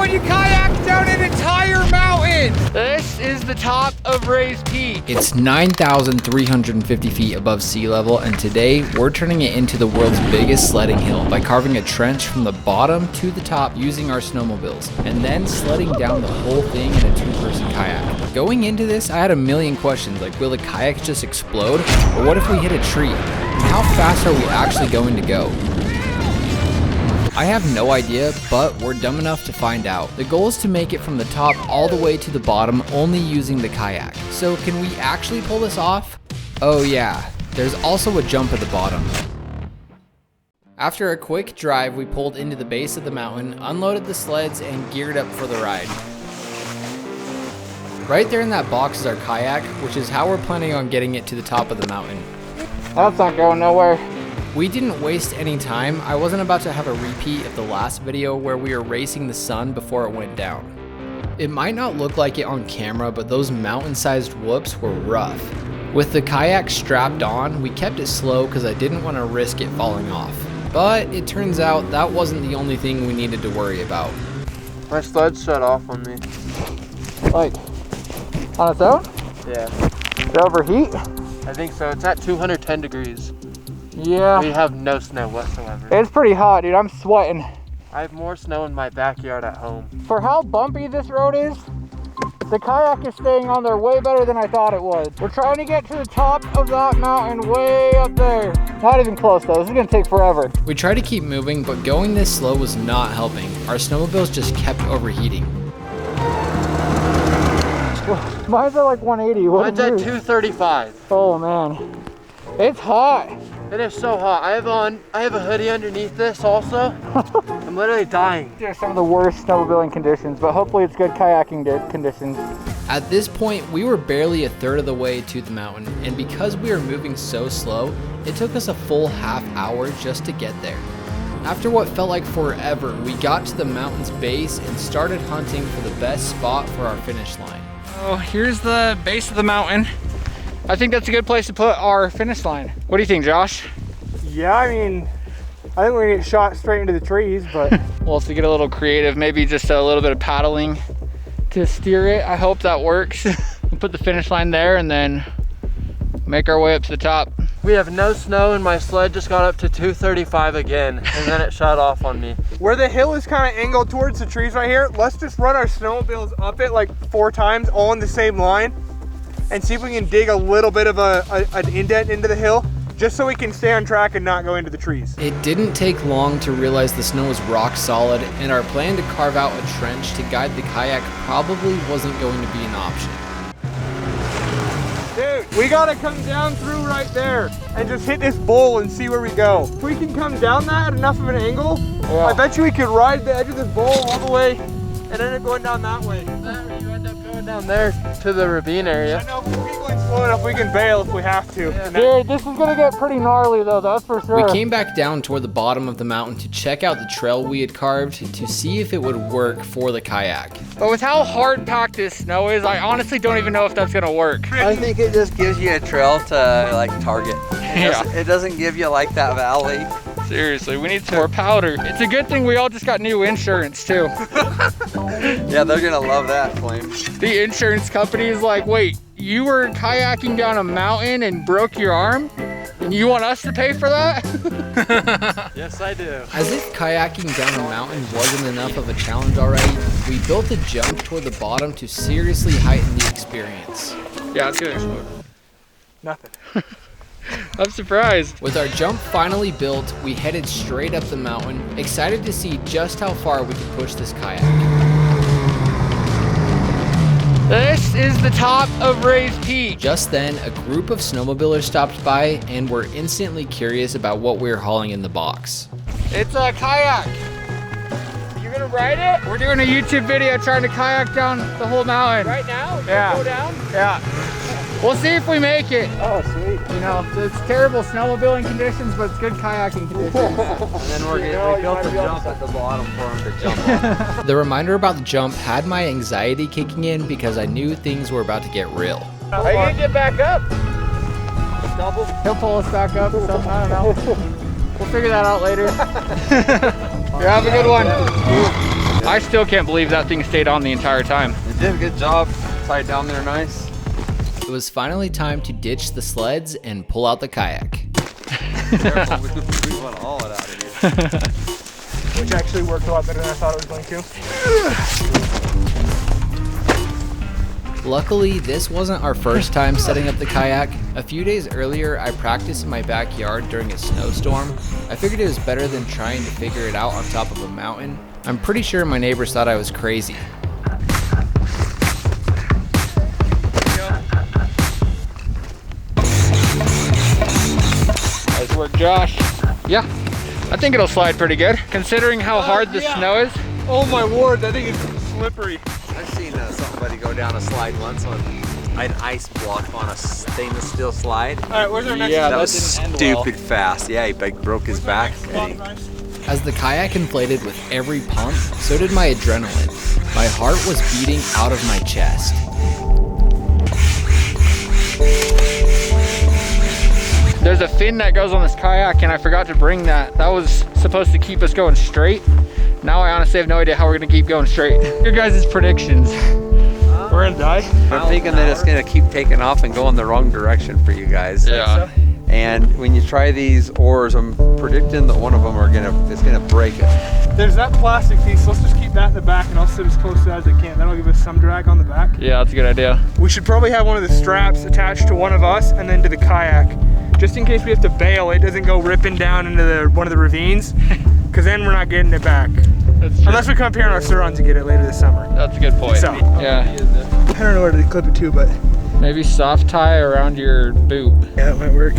when you kayak down an entire mountain. This is the top of Reas Peak. It's 9,350 feet above sea level, and today we're turning it into the world's biggest sledding hill by carving a trench from the bottom to the top using our snowmobiles, and then sledding down the whole thing in a two-person kayak. Going into this, I had a million questions, like will the kayak just explode, or what if we hit a tree? And how fast are we actually going to go? I have no idea, but we're dumb enough to find out. The goal is to make it from the top all the way to the bottom only using the kayak. So can we actually pull this off? Oh yeah, there's also a jump at the bottom. After a quick drive, we pulled into the base of the mountain, unloaded the sleds, and geared up for the ride. Right there in that box is our kayak, which is how we're planning on getting it to the top of the mountain. That's not going nowhere. We didn't waste any time. I wasn't about to have a repeat of the last video where we were racing the sun before it went down. It might not look like it on camera, but those mountain-sized whoops were rough. With the kayak strapped on, we kept it slow because I didn't want to risk it falling off. But it turns out that wasn't the only thing we needed to worry about. My sled shut off on me. Like, on its own? Yeah. Did it overheat? I think so. It's at 210 degrees. Yeah. We have no snow whatsoever. It's pretty hot, dude. I'm sweating. I have more snow in my backyard at home. For how bumpy this road is, the kayak is staying on there way better than I thought it was. We're trying to get to the top of that mountain way up there. Not even close though. This is gonna take forever. We tried to keep moving, but going this slow was not helping. Our snowmobiles just kept overheating. Mine's at like 180. Mine's at 235. Oh man, it's hot. It is so hot. I have a hoodie underneath this also. I'm literally dying. These are some of the worst snowmobiling conditions, but hopefully it's good kayaking conditions. At this point, we were barely a third of the way to the mountain, and because we were moving so slow, it took us a full half hour just to get there. After what felt like forever, we got to the mountain's base and started hunting for the best spot for our finish line. Oh, here's the base of the mountain. I think that's a good place to put our finish line. What do you think, Josh? Yeah, I mean, I think we're gonna get shot straight into the trees, but. We'll have to get a little creative, maybe just a little bit of paddling to steer it. I hope that works. We'll put the finish line there and then make our way up to the top. We have no snow and my sled just got up to 235 again, and then it shut off on me. Where the hill is kind of angled towards the trees right here, let's just run our snowmobiles up it like 4 times, all in the same line, and see if we can dig a little bit of an indent into the hill, just so we can stay on track and not go into the trees. It didn't take long to realize the snow was rock solid, and our plan to carve out a trench to guide the kayak probably wasn't going to be an option. Dude, we gotta come down through right there and just hit this bowl and see where we go. If we can come down that at enough of an angle, yeah. I bet you we could ride the edge of this bowl all the way and end up going down that way. You end up going down there to the ravine area. I know, if we're going slow enough, we can bail if we have to. Yeah. Dude, this is gonna get pretty gnarly though, that's for sure. We came back down toward the bottom of the mountain to check out the trail we had carved to see if it would work for the kayak. But with how hard packed this snow is, I honestly don't even know if that's gonna work. I think it just gives you a trail to like target. It doesn't give you like that valley. Seriously, we need some more powder. It's a good thing we all just got new insurance too. Yeah, they're gonna love that, Flame. The insurance company is like, wait, you were kayaking down a mountain and broke your arm? And you want us to pay for that? Yes, I do. As if kayaking down a mountain wasn't enough of a challenge already, we built a jump toward the bottom to seriously heighten the experience. Yeah, it's gonna explode. Nothing. I'm surprised. With our jump finally built, we headed straight up the mountain, excited to see just how far we could push this kayak. This is the top of Reas Peak. Just then, a group of snowmobilers stopped by and were instantly curious about what we were hauling in the box. It's a kayak. You gonna ride it? We're doing a YouTube video trying to kayak down the whole mountain. Right now? Yeah. Go down? Yeah. We'll see if we make it. Oh, sweet. You know, it's terrible snowmobiling conditions, but it's good kayaking conditions. And then we built a jump at the bottom for him to jump on. The reminder about the jump had my anxiety kicking in because I knew things were about to get real. How are you gonna get back up? Double? He'll pull us back up or something, I don't know. We'll figure that out later. Here, have a good one. I still can't believe that thing stayed on the entire time. You did a good job. Tied down there nice. It was finally time to ditch the sleds and pull out the kayak. Careful, we want to haul it out of here. Which actually worked a lot better than I thought it was going to. Luckily, this wasn't our first time setting up the kayak. A few days earlier, I practiced in my backyard during a snowstorm. I figured it was better than trying to figure it out on top of a mountain. I'm pretty sure my neighbors thought I was crazy. Nice work, Josh. Yeah, I think it'll slide pretty good, considering how hard the snow is. Oh my word, that thing is slippery. I've seen somebody go down a slide once on an ice block on a stainless steel slide. All right, where's our next Yeah, one? that was stupid fast. Yeah, he broke his back. As the kayak inflated with every pump, so did my adrenaline. My heart was beating out of my chest. There's a fin that goes on this kayak and I forgot to bring that. That was supposed to keep us going straight. Now I honestly have no idea how we're gonna keep going straight. Your guys' predictions. We're gonna die? I'm thinking that it's gonna keep taking off and go in the wrong direction for you guys. Yeah. And when you try these oars, I'm predicting that one of them it's gonna break it. There's that plastic piece. Let's just keep that in the back and I'll sit as close to that as I can. That'll give us some drag on the back. Yeah, that's a good idea. We should probably have one of the straps attached to one of us and then to the kayak. Just in case we have to bail, it doesn't go ripping down into one of the ravines, because then we're not getting it back. That's true. Unless we come up here on our Surons to get it later this summer. That's a good point. So, yeah. I don't know where to clip it to, but Maybe soft tie around your boot. yeah, that might work.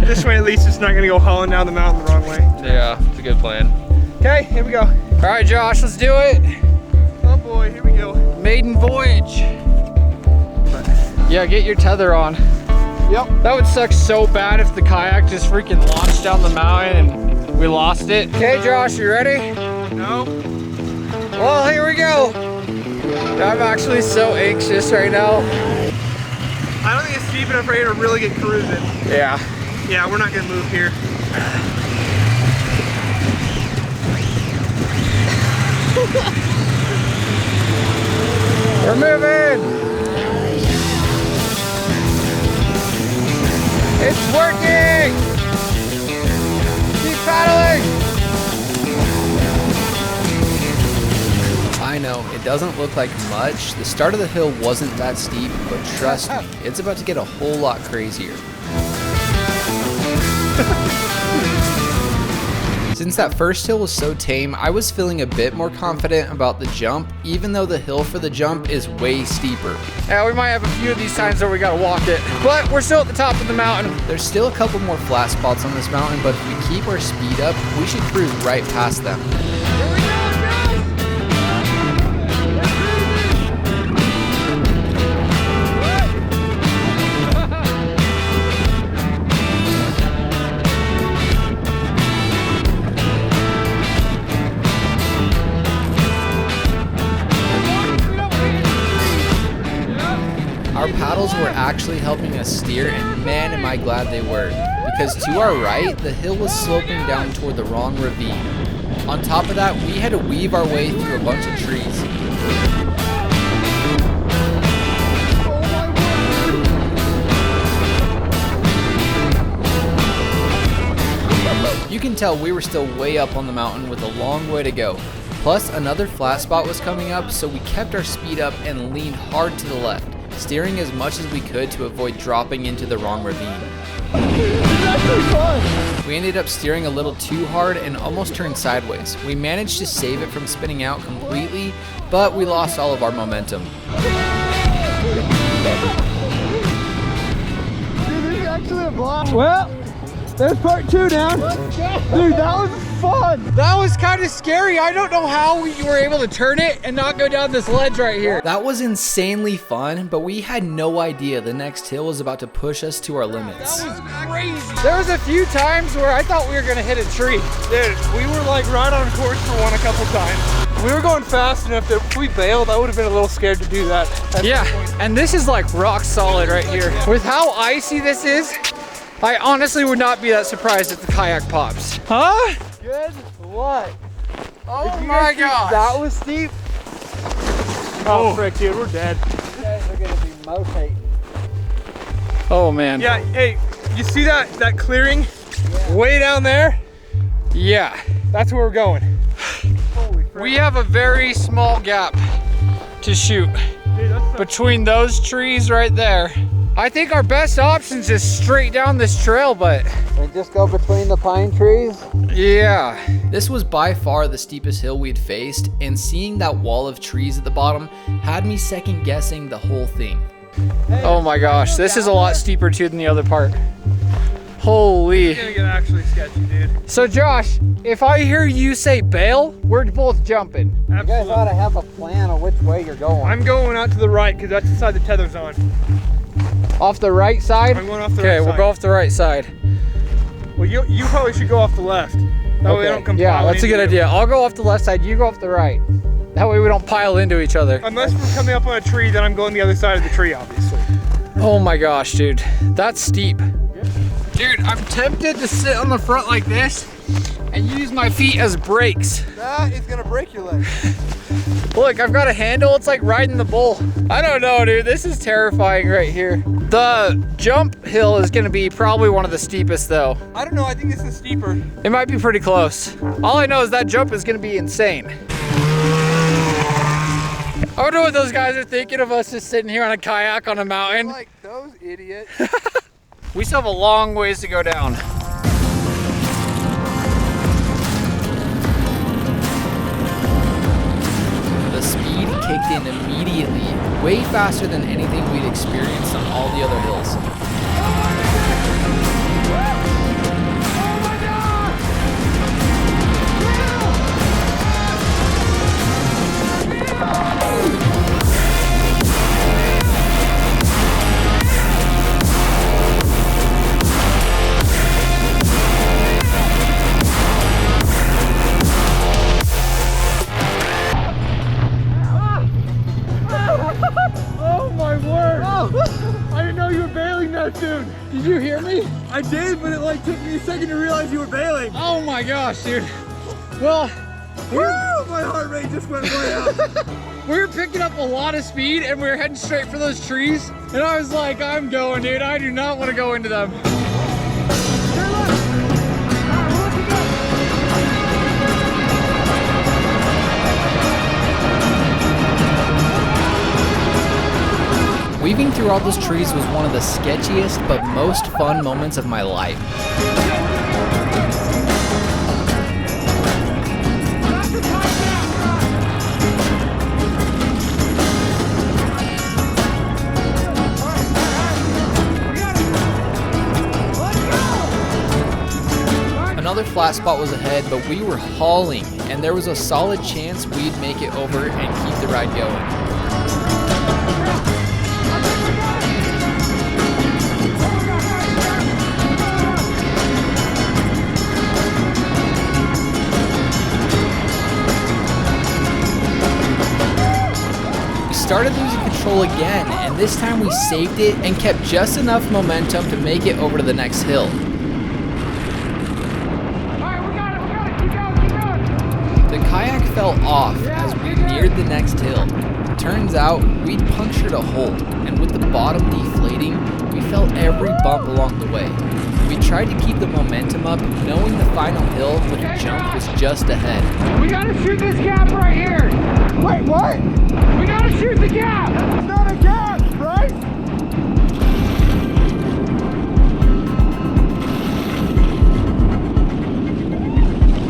This way at least it's not gonna go hauling down the mountain the wrong way. Yeah, it's a good plan. Okay, here we go. All right, Josh, let's do it. Oh boy, here we go. Maiden voyage. Yeah, get your tether on. Yep. That would suck so bad if the kayak just freaking launched down the mountain and we lost it. Okay, Josh, you ready? No. Well, here we go. I'm actually so anxious right now. I don't think it's steep enough right here to really get cruising. Yeah. Yeah, we're not gonna move here. We're moving. It's working! Keep paddling! I know, it doesn't look like much. The start of the hill wasn't that steep, but trust me, it's about to get a whole lot crazier. Since that first hill was so tame, I was feeling a bit more confident about the jump, even though the hill for the jump is way steeper. Yeah, we might have a few of these times where we gotta walk it, but we're still at the top of the mountain. There's still a couple more flat spots on this mountain, but if we keep our speed up, we should cruise right past them. Our paddles were actually helping us steer, and man am I glad they were, because to our right, the hill was sloping down toward the wrong ravine. On top of that, we had to weave our way through a bunch of trees. You can tell we were still way up on the mountain with a long way to go. Plus, another flat spot was coming up, so we kept our speed up and leaned hard to the left, steering as much as we could to avoid dropping into the wrong ravine. We ended up steering a little too hard and almost turned sideways. We managed to save it from spinning out completely, but we lost all of our momentum. Dude, this is actually a blast. Well, there's part 2 down. Dude, that was fun. That was kind of scary. I don't know how you were able to turn it and not go down this ledge right here. That was insanely fun, but we had no idea the next hill was about to push us to our limits. That was crazy. There was a few times where I thought we were gonna hit a tree. Dude, we were like right on course for one a couple times. We were going fast enough that if we bailed, I would have been a little scared to do that. Yeah, and this is like rock solid right here. With how icy this is, I honestly would not be that surprised if the kayak pops. Huh? Good What? Oh my gosh. That was steep. Oh, frick, dude, we're dead. You guys are gonna be motating. Oh man. Yeah, hey, you see that clearing way down there? Yeah. That's where we're going. Holy frick. We have a very small gap to shoot Dude, that's so between those trees right there. I think our best option is just straight down this trail, but And just go between the pine trees. yeah. This was by far the steepest hill we'd faced, and seeing that wall of trees at the bottom had me second guessing the whole thing. Oh my gosh, this is a lot steeper too than the other part. Holy. It's gonna get actually sketchy, dude. So Josh, if I hear you say bail, we're both jumping. You guys Absolutely. ought to have a plan of which way you're going. I'm going out to the right because that's the side the tether's on. Off the right side? I'm going off the Okay, right we'll side. go off the right side. Well, you probably should go off the left. That way we don't come Yeah, piling that's a good into you. idea. I'll go off the left side, you go off the right. That way we don't pile into each other. Unless we're coming up on a tree, then I'm going the other side of the tree, obviously. Oh my gosh, dude. That's steep. Dude, I'm tempted to sit on the front like this and use my feet as brakes. That is gonna break your leg. Look, I've got a handle. It's like riding the bull. I don't know, dude. This is terrifying right here. The jump hill is gonna be probably one of the steepest though. I don't know, I think this is steeper. It might be pretty close. All I know is that jump is gonna be insane. I wonder what those guys are thinking of us just sitting here on a kayak on a mountain. Like those idiots. We still have a long ways to go down. The speed kicked in immediately, way faster than anything we'd experienced on all the other hills. Oh my word! I didn't know you were bailing that soon. Did you hear me? I did, but it like took me a second to realize you were bailing. Oh my gosh, dude. Well, Woo! My heart rate just went way up. we were picking up a lot of speed and we were heading straight for those trees. And I was like, I'm going, dude. I do not want to go into them. Weaving through all those trees was one of the sketchiest but most fun moments of my life. Another flat spot was ahead, but we were hauling, and there was a solid chance we'd make it over and keep the ride going. Started losing control again, and this time we saved it and kept just enough momentum to make it over to the next hill. The kayak fell off as we neared the next hill. Turns out we'd punctured a hole, and with the bottom deflating, we felt every bump along the way. We tried to keep the momentum up, knowing the final hill with the jump was just ahead. We gotta shoot this gap right here. Wait, what? We gotta shoot the gap. It's not a gap, right?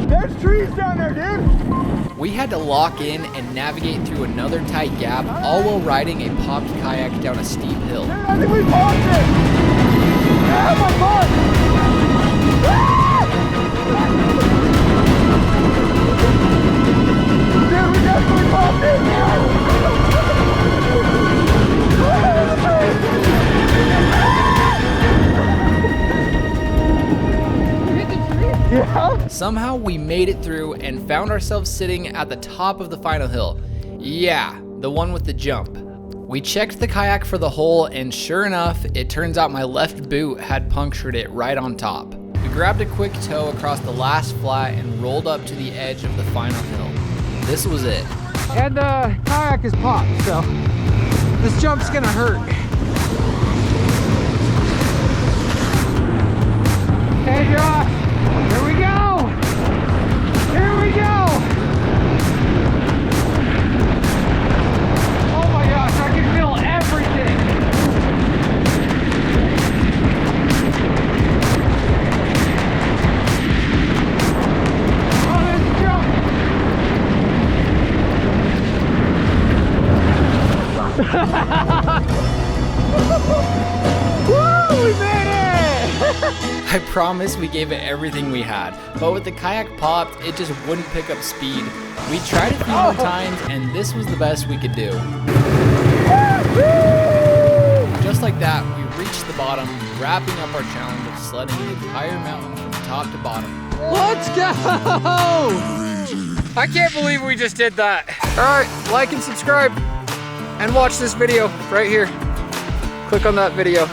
There's trees down there, dude. We had to lock in and navigate through another tight gap, all while riding a popped kayak down a steep hill. Dude, I think we paused it. Yeah, my foot. Dude, we definitely paused it. Yeah. Somehow we made it through and found ourselves sitting at the top of the final hill. Yeah, the one with the jump. We checked the kayak for the hole, and sure enough, it turns out my left boot had punctured it right on top. We grabbed a quick tow across the last flat and rolled up to the edge of the final hill. This was it. And the kayak is popped, so this jump's gonna hurt. Hey Josh, here we go! Here we go! Oh my gosh, I can feel everything! Oh, this jump! Woo, we made it! I promise we gave it everything we had, but with the kayak popped, it just wouldn't pick up speed. We tried a few more times, and this was the best we could do. Just like that, we reached the bottom, wrapping up our challenge of sledding the entire mountain from top to bottom. Let's go! I can't believe we just did that. All right, like and subscribe, and watch this video right here. Click on that video.